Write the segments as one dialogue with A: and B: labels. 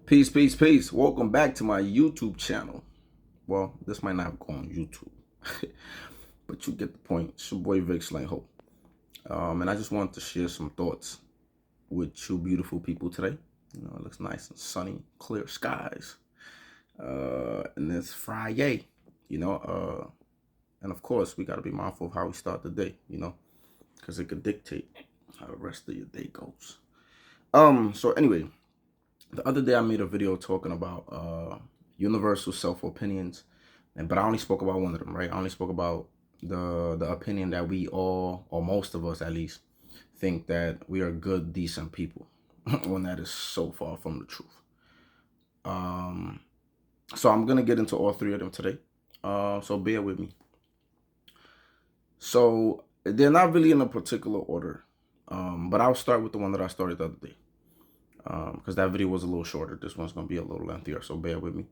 A: Peace, peace, peace. Welcome back to my YouTube channel. Well, this might not go on YouTube, but you get the point. It's your boy Vic Slang Hope. And I just wanted to share some thoughts with you beautiful people today. It looks nice and sunny, clear skies. And it's Friday, and of course, we got to be mindful of how we start the day, because it could dictate how the rest of your day goes. So anyway, the other day I made a video talking about universal self opinions, but I only spoke about one of them, right? I only spoke about the opinion that we all, or most of us at least, think that we are good, decent people, when that is so far from the truth. So I'm gonna get into all three of them today. So bear with me. So they're not really in a particular order, but I'll start with the one that I started the other day. Because that video was a little shorter. This one's going to be a little lengthier, so bear with me.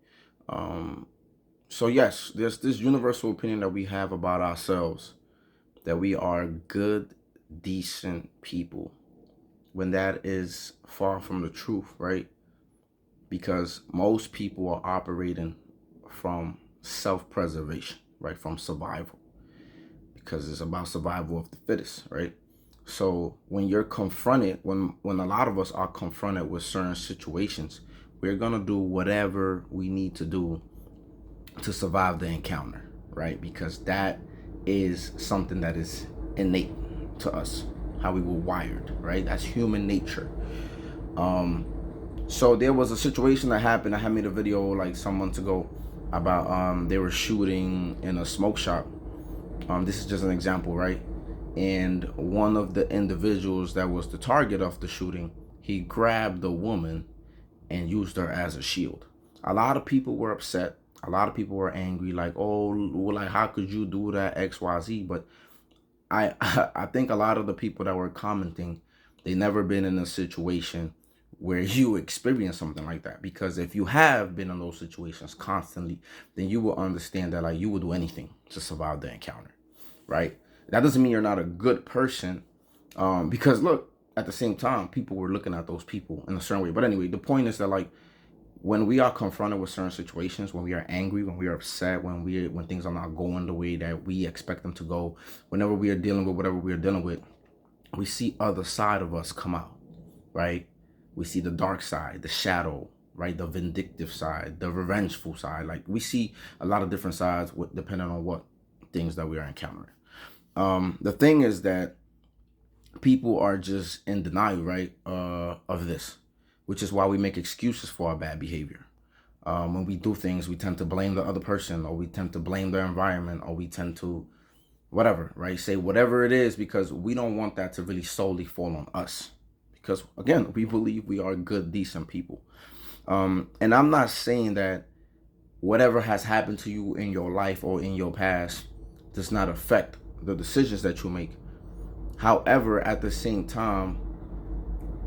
A: So yes, there's this universal opinion that we have about ourselves, that we are good, decent people, when that is far from the truth, right? Because most people are operating from self-preservation, right? From survival, because it's about survival of the fittest, right? So when you're confronted, when a lot of us are confronted with certain situations, we're gonna do whatever we need to do to survive the encounter, right? Because that is something that is innate to us, how we were wired, right? That's human nature. So there was a situation that happened. I had made a video like some months ago about they were shooting in a smoke shop. This is just an example, right? And one of the individuals that was the target of the shooting, he grabbed the woman and used her as a shield. A lot of people were upset. A lot of people were angry, like, oh, well, like, how could you do that, XYZ? But I think a lot of the people that were commenting, they never been in a situation where you experience something like that. Because if you have been in those situations constantly, then you will understand that, like, you would do anything to survive the encounter, right? That doesn't mean you're not a good person, because look, at the same time, people were looking at those people in a certain way. But anyway, the point is that, like, when we are confronted with certain situations, when we are angry, when we are upset, when things are not going the way that we expect them to go, whenever we are dealing with whatever we are dealing with, we see other side of us come out, right? We see the dark side, the shadow, right? The vindictive side, the revengeful side. Like, we see a lot of different sides depending on what things that we are encountering. The thing is that people are just in denial, right, of this, which is why we make excuses for our bad behavior. When we do things, we tend to blame the other person, or we tend to blame the environment, or we tend to whatever, right? Say whatever it is, because we don't want that to really solely fall on us. Because again, we believe we are good, decent people. And I'm not saying that whatever has happened to you in your life or in your past does not affect the decisions that you make. However, at the same time,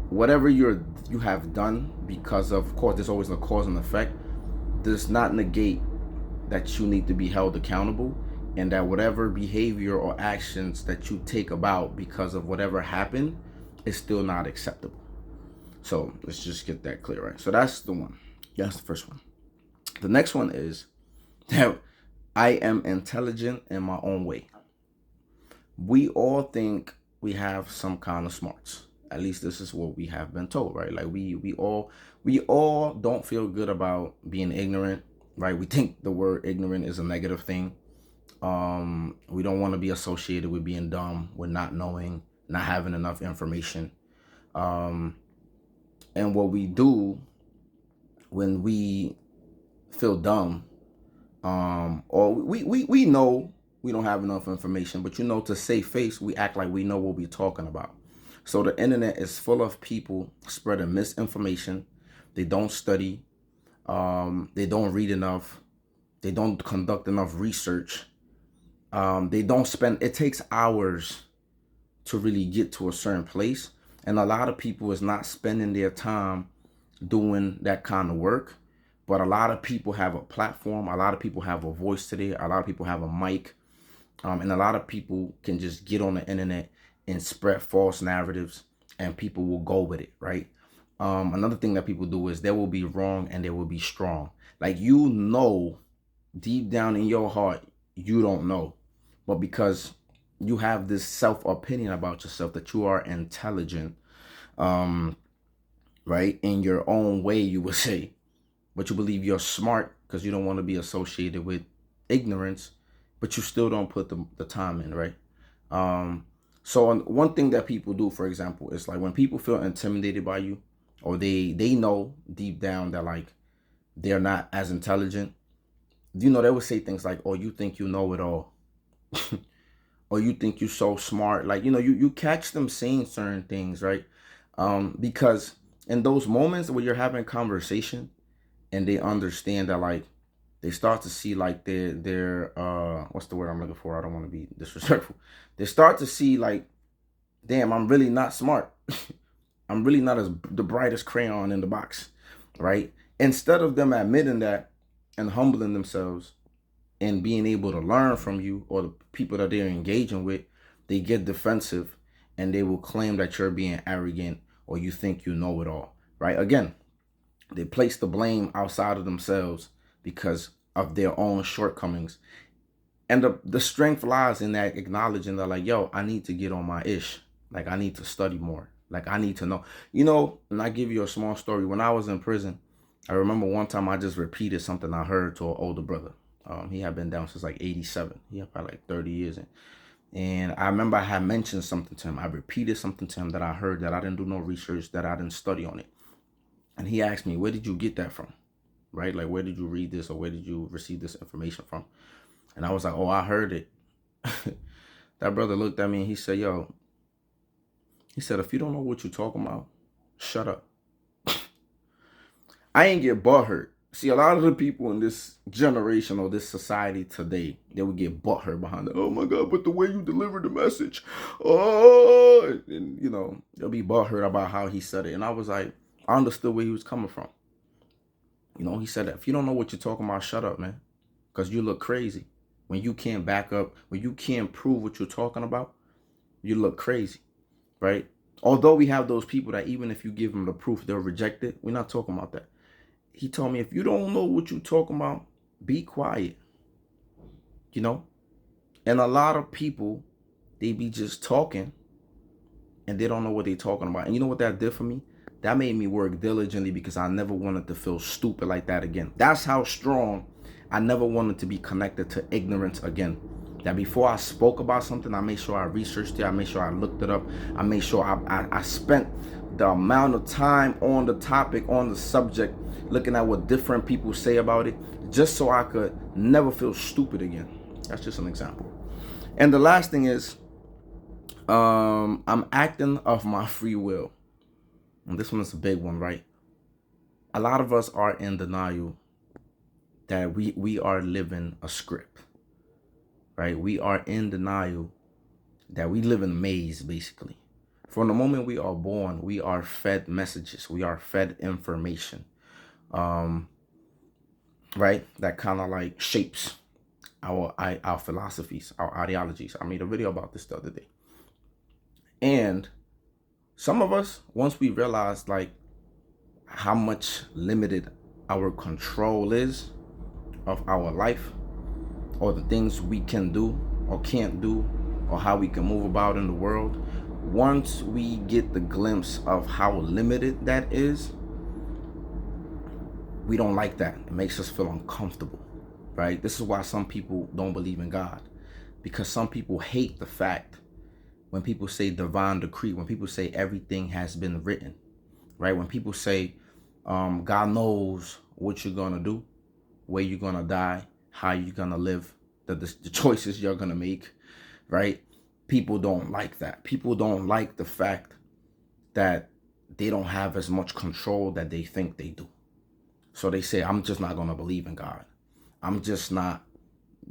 A: whatever you have done, because of course there's always a cause and effect, does not negate that you need to be held accountable, and that whatever behavior or actions that you take about because of whatever happened is still not acceptable. So let's just get that clear, right? So that's the one. That's the first one. The next one is that I am intelligent in my own way. We all think we have some kind of smarts. At least this is what we have been told, right? Like we all don't feel good about being ignorant, right? We think the word ignorant is a negative thing. We don't want to be associated with being dumb, with not knowing, not having enough information. And what we do when we feel dumb, or we know we don't have enough information, but to save face, we act like we know what we're talking about. So the internet is full of people spreading misinformation. They don't study. They don't read enough. They don't conduct enough research. They don't spend, it takes hours to really get to a certain place. And a lot of people is not spending their time doing that kind of work. But a lot of people have a platform. A lot of people have a voice today. A lot of people have a mic. And a lot of people can just get on the internet and spread false narratives, and people will go with it, right? Another thing that people do is there will be wrong and there will be strong. Like, you know, deep down in your heart, you don't know. But because you have this self-opinion about yourself that you are intelligent, right, in your own way, you would say, but you believe you're smart because you don't want to be associated with ignorance, but you still don't put the time in, right? So one thing that people do, for example, is like when people feel intimidated by you, or they know deep down that like they're not as intelligent, they would say things like, "Oh, you think you know it all," or "You think you're so smart." Like, you catch them saying certain things, right? Because in those moments where you're having a conversation and they understand that, like, they start to see like their what's the word I'm looking for? I don't want to be disrespectful. They start to see like, damn, I'm really not smart. I'm really not as the brightest crayon in the box, right? Instead of them admitting that and humbling themselves and being able to learn from you or the people that they're engaging with, they get defensive and they will claim that you're being arrogant or you think you know it all, right? Again, they place the blame outside of themselves because of their own shortcomings. And the strength lies in that acknowledging that, like, yo, I need to get on my ish. Like, I need to study more. Like, I need to know. And I give you a small story. When I was in prison, I remember one time I just repeated something I heard to an older brother. He had been down since like 87. He had probably like 30 years in. And I remember I had mentioned something to him. I repeated something to him that I heard, that I didn't do no research, that I didn't study on it. And he asked me, where did you get that from? Right? Like, where did you read this, or where did you receive this information from? And I was like, oh, I heard it. That brother looked at me and he said, yo, he said, if you don't know what you're talking about, shut up. I ain't get butthurt. See, a lot of the people in this generation or this society today, they would get butthurt behind it. Oh my God, but the way you delivered the message. Oh, and they'll be butthurt about how he said it. And I was like, I understood where he was coming from. He said that if you don't know what you're talking about, shut up, man. Because you look crazy. When you can't back up, when you can't prove what you're talking about, you look crazy, right? Although we have those people that even if you give them the proof, they'll reject it. We're not talking about that. He told me, if you don't know what you're talking about, be quiet. And a lot of people, they be just talking and they don't know what they're talking about. And you know what that did for me? That made me work diligently because I never wanted to feel stupid like that again. That's how strong I never wanted to be connected to ignorance again. That before I spoke about something, I made sure I researched it. I made sure I looked it up. I made sure I spent the amount of time on the topic, on the subject, looking at what different people say about it, just so I could never feel stupid again. That's just an example. And the last thing is, I'm acting of my free will. And this one is a big one, right? A lot of us are in denial that we are living a script, right? We are in denial that we live in a maze, basically. From the moment we are born, we are fed messages. We are fed information, right? That kind of like shapes our philosophies, our ideologies. I made a video about this the other day. And some of us, once we realize like how much limited our control is of our life, or the things we can do or can't do, or how we can move about in the world, once we get the glimpse of how limited that is, we don't like that. It makes us feel uncomfortable, right? This is why some people don't believe in God, because some people hate the fact when people say divine decree, when people say everything has been written, right? When people say God knows what you're gonna do, where you're gonna die, how you're gonna live, the choices you're gonna make, right? People don't like that. People don't like the fact that they don't have as much control that they think they do. So they say, I'm just not gonna believe in God. I'm just not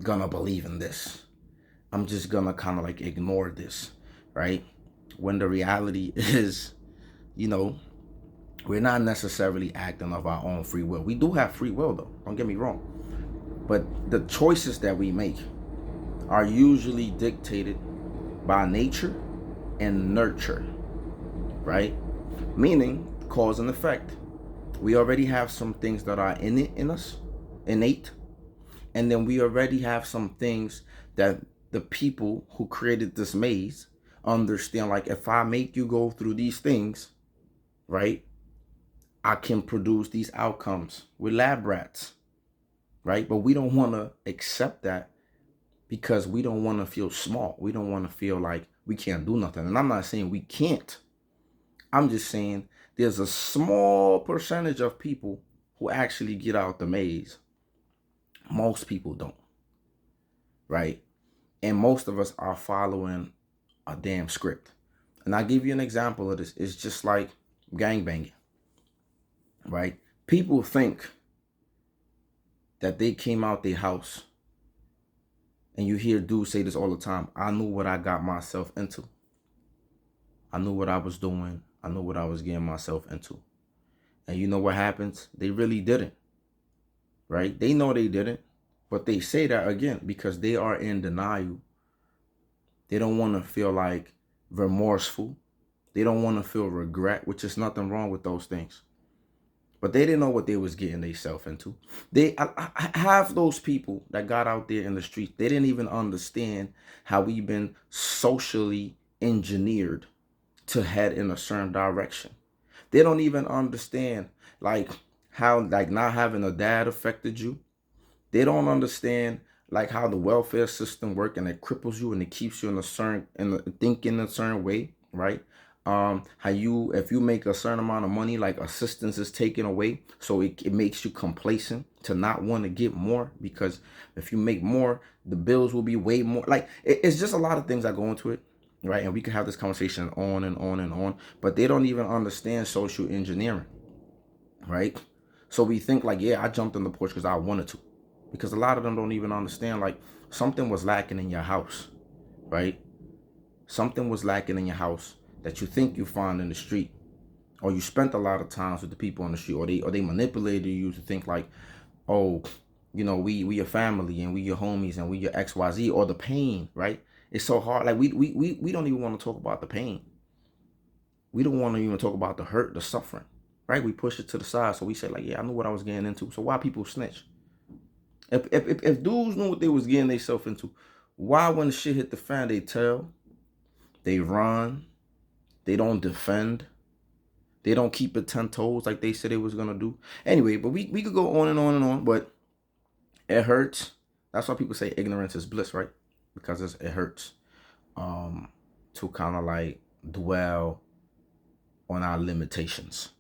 A: gonna believe in this. I'm just gonna kind of like ignore this, right? When the reality is, we're not necessarily acting of our own free will. We do have free will though, don't get me wrong. But the choices that we make are usually dictated by nature and nurture, right? Meaning Cause and effect. We already have some things that are in us, innate, and then we already have some things that the people who created this maze understand. Like, if I make you go through these things, right, I can produce these outcomes with lab rats, right? But we don't want to accept that because we don't want to feel small. We don't want to feel like we can't do nothing. And I'm not saying we can't. I'm just saying there's a small percentage of people who actually get out the maze. Most people don't, right? And most of us are following a damn script. And I'll give you an example of this. It's just like gangbanging, right? People think that they came out their house, and you hear dudes say this all the time: I knew what I got myself into. I knew what I was doing. I knew what I was getting myself into. And you know what happens? They really didn't, right? They know they didn't, but they say that again because they are in denial. They don't want to feel like remorseful. They don't want to feel regret, which is nothing wrong with those things. But they didn't know what they was getting themselves into. I have those people that got out there in the streets. They didn't even understand how we've been socially engineered to head in a certain direction. They don't even understand like how like not having a dad affected you. They don't understand like how the welfare system work, and it cripples you and it keeps you in a certain thinking a certain way, right? How you, if you make a certain amount of money, like assistance is taken away, so it makes you complacent to not want to get more, because if you make more, the bills will be way more. Like it's just a lot of things that go into it, right? And we can have this conversation on and on and on, but they don't even understand social engineering, right? So we think like, yeah, I jumped on the porch because I wanted to, because a lot of them don't even understand like something was lacking in your house, right? Something was lacking in your house that you think you find in the street, or you spent a lot of times with the people on the street, or they manipulated you to think like, oh, you know, we your family and we your homies and we your XYZ, or the pain, right? It's so hard. Like we don't even want to talk about the pain. We don't want to even talk about the hurt, the suffering, right? We push it to the side. So we say like, yeah, I knew what I was getting into. So why people snitch? If dudes knew what they was getting themselves into, why when the shit hit the fan, they tell, they run, they don't defend, they don't keep it 10 toes like they said they was gonna do. Anyway, but we could go on and on and on, but it hurts. That's why people say ignorance is bliss, right? Because it hurts to kind of like dwell on our limitations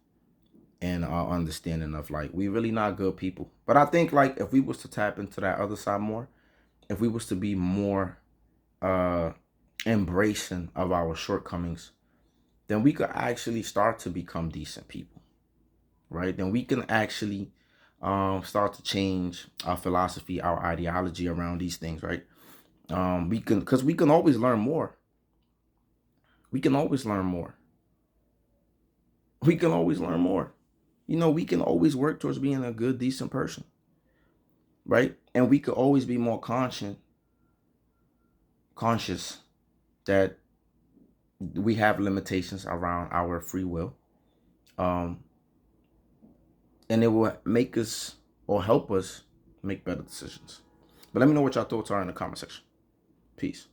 A: and our understanding of like we really not good people. But I think like if we was to tap into that other side more, if we was to be more embracing of our shortcomings, then we could actually start to become decent people, right? Then we can actually start to change our philosophy, our ideology around these things, right? We can, because we can always learn more. We can always learn more. We can always learn more. You know, we can always work towards being a good, decent person, right? And we could always be more conscious that we have limitations around our free will. And it will make us or help us make better decisions. But let me know what y'all thoughts are in the comment section. Peace.